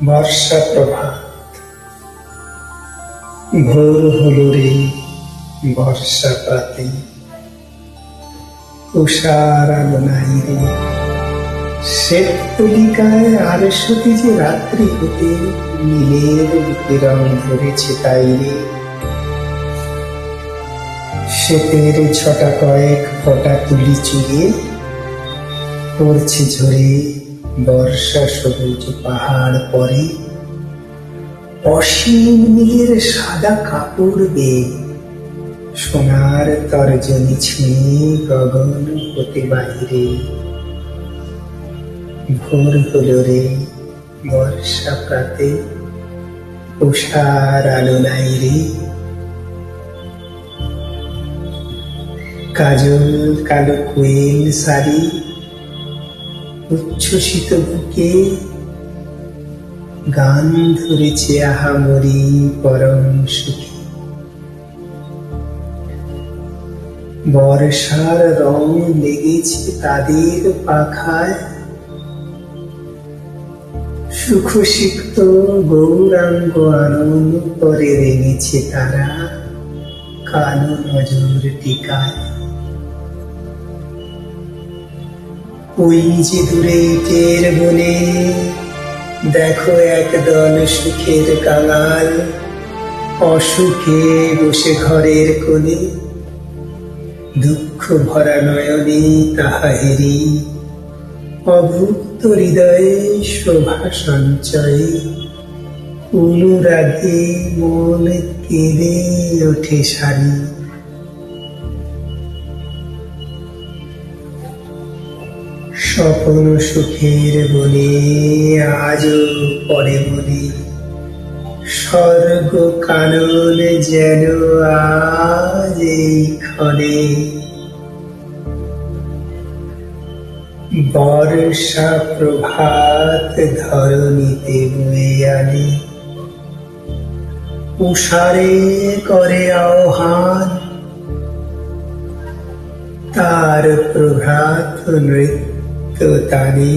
বর্ষা প্রভাত। ভোর হলো রে বর্ষা প্রাতে, উষার আলো নাই রে। শ্বেত তুলিকায় আরশতি যে রাত্রি হতে নীলের বুকে রং ধরেছে তাই রে। শ্বেতের ছটা কয়েক ফোঁটা তুলি চুইয়ে পড়ছে ঝরে বর্ষা সবুজ পাহাড় পরে। অসীম নীলের সাদা কাপড় বেয়ে সোনার তর্জনী ছুঁয়ে গগন হতে বাহিরে। ভোর হলো রে বর্ষা প্রাতে, উষার আলো নাই রে। কাজল কালো কোয়েল শাড়ি উচ্ছ্বসিত বুকে গান ধরেছে আহামরি পরম সুখে। বর্ষার রং লেগেছে তাদের পাখায়, সুখসিক্ত গৌরাঙ্গ আনন্দ করে রেঙেছে তারা কালো নজর টিকায়। ওই যে দূরে টের বনে দেখো একদল সুখের কাঙাল, অসুখে বসে ঘরের কোণে দুঃখ ভরা নয়নে তাহাহেরি। অভুক্ত হৃদয়ে শোভা সঞ্চয়ে অনুরাগে মন কেঁদে ওঠে সারি। স্বপ্ন সুখের বনে আজও পড়ে মনে, স্বর্গ কানন যেন আজ এই ক্ষণে। বর্ষা প্রভাত ধরণীতে বয়ে আনে, উষারে করে আহ্বান। তার প্রভাত নৃত্য তানে